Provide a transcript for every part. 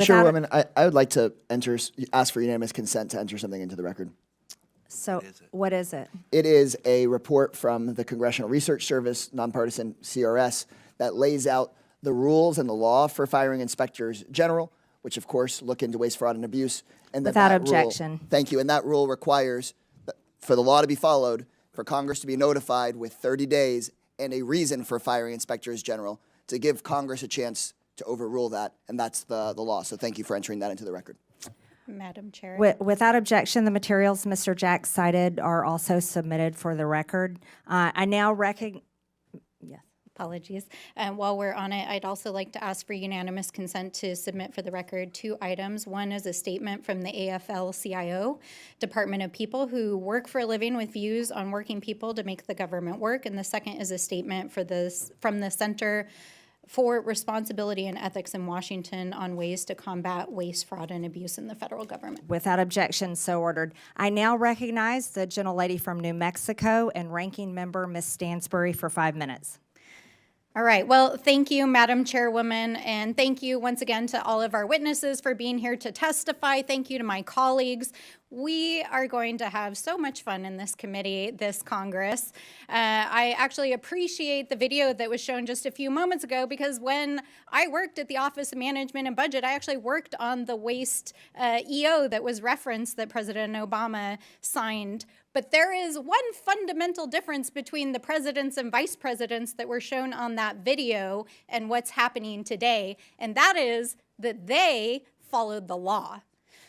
Chairwoman, I would like to ask for unanimous consent to enter something into the record. So what is it? It is a report from the Congressional Research Service, nonpartisan CRS, that lays out the rules and the law for firing inspectors general, which of course look into waste, fraud, and abuse. And Without objection. Thank you. And that rule requires, for the law to be followed, for Congress to be notified with 30 days and a reason for firing inspectors general to give Congress a chance to overrule that. And that's the law. So thank you for entering that into the record. Madam Chair. Without objection, the materials Mr. Jack cited are also submitted for the record. I now recognize. Yes. Apologies. While we're on it, I'd also like to ask for unanimous consent to submit for the record 2 items. One is a statement from the AFL-CIO, Department of People who work for a living with views on working people to make the government work. And the second is a statement from the Center for Responsibility and Ethics in Washington on ways to combat waste, fraud, and abuse in the federal government. Without objection, so ordered. I now recognize the gentlelady from New Mexico and ranking member Ms. Stansbury for 5 minutes. All right. Well, thank you, Madam Chairwoman, and thank you once again to all of our witnesses for being here to testify. Thank you to my colleagues. We are going to have so much fun in this committee, this Congress. I actually appreciate the video that was shown just a few moments ago because when I worked at the Office of Management and Budget, I actually worked on the waste EO that was referenced that President Obama signed. But there is one fundamental difference between the presidents and vice presidents that were shown on that video and what's happening today, and that is that they followed the law.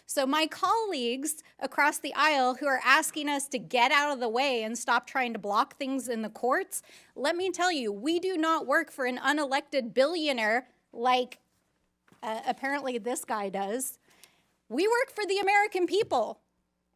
So my colleagues across the aisle who are asking us to get out of the way and stop trying to block things in the courts, let me tell you, we do not work for an unelected billionaire like apparently this guy does. We work for the American people.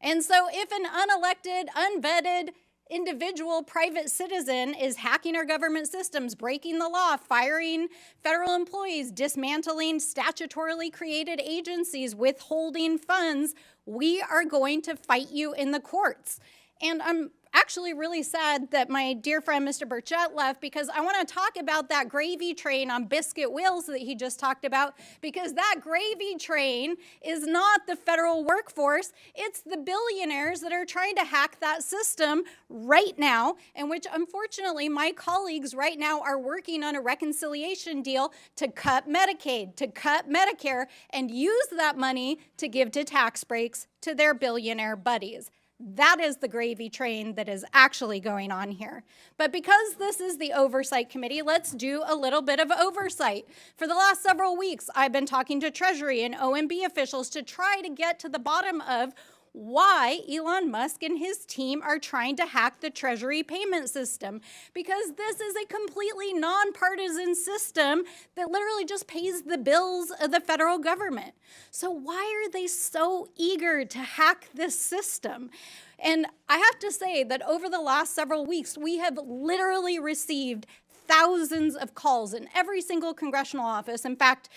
And so if an unelected, unvetted individual private citizen is hacking our government systems, breaking the law, firing federal employees, dismantling statutorily created agencies, withholding funds, we are going to fight you in the courts. And I'm actually really sad that my dear friend Mr. Burchett left because I want to talk about that gravy train on biscuit wheels that he just talked about, because that gravy train is not the federal workforce, it's the billionaires that are trying to hack that system right now, and which unfortunately my colleagues right now are working on a reconciliation deal to cut Medicaid, to cut Medicare, and use that money to give to tax breaks to their billionaire buddies. That is the gravy train that is actually going on here. But because this is the Oversight Committee, let's do a little bit of oversight. For the last several weeks, I've been talking to Treasury and OMB officials to try to get to the bottom of why Elon Musk and his team are trying to hack the Treasury payment system, because this is a completely nonpartisan system that literally just pays the bills of the federal government. So why are they so eager to hack this system? And I have to say that over the last several weeks, we have literally received thousands of calls in every single congressional office. In fact,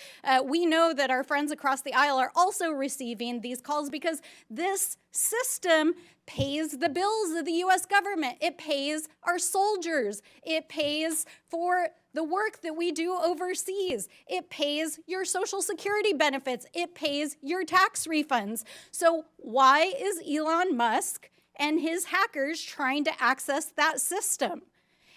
we know that our friends across the aisle are also receiving these calls because this system pays the bills of the U.S. government. It pays our soldiers. It pays for the work that we do overseas. It pays your Social Security benefits. It pays your tax refunds. So why is Elon Musk and his hackers trying to access that system?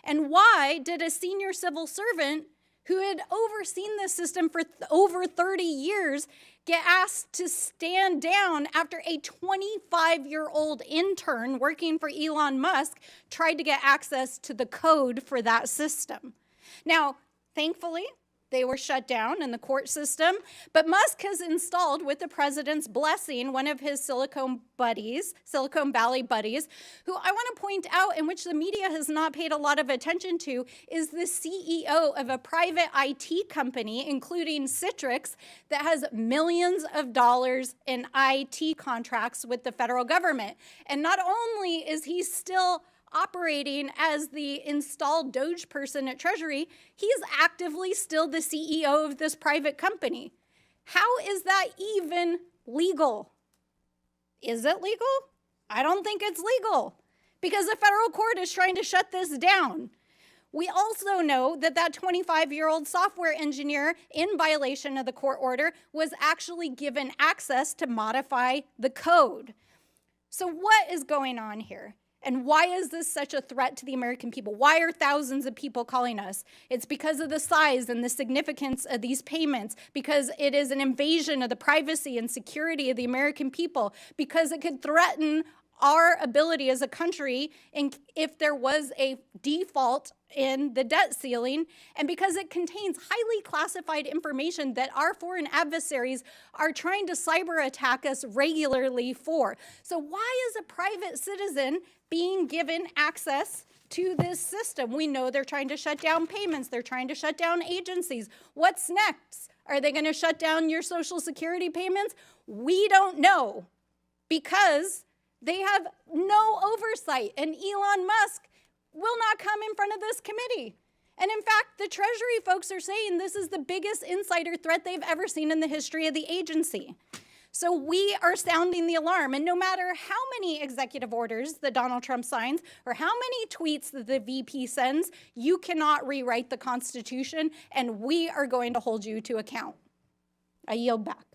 And why did a senior civil servant who had overseen this system for over 30 years get asked to stand down after a 25-year-old intern working for Elon Musk tried to get access to the code for that system? Now, thankfully, they were shut down in the court system, but Musk has installed, with the president's blessing, one of his Silicon Valley buddies, who I want to point out, in which the media has not paid a lot of attention to, is the CEO of a private IT company, including Citrix, that has millions of dollars in IT contracts with the federal government. And not only is he still operating as the installed DOGE person at Treasury, he's actively still the CEO of this private company. How is that even legal? Is it legal? I don't think it's legal because the federal court is trying to shut this down. We also know that that 25-year-old software engineer, in violation of the court order, was actually given access to modify the code. So what is going on here? And why is this such a threat to the American people? Why are thousands of people calling us? It's because of the size and the significance of these payments, because it is an invasion of the privacy and security of the American people, because it could threaten our ability as a country if there was a default in the debt ceiling, and because it contains highly classified information that our foreign adversaries are trying to cyber attack us regularly for. So why is a private citizen being given access to this system? We know they're trying to shut down payments. They're trying to shut down agencies. What's next? Are they going to shut down your Social Security payments? We don't know, because they have no oversight, and Elon Musk will not come in front of this committee. And in fact, the Treasury folks are saying this is the biggest insider threat they've ever seen in the history of the agency. So we are sounding the alarm, and no matter how many executive orders that Donald Trump signs or how many tweets that the VP sends, you cannot rewrite the Constitution, and we are going to hold you to account. I yield back.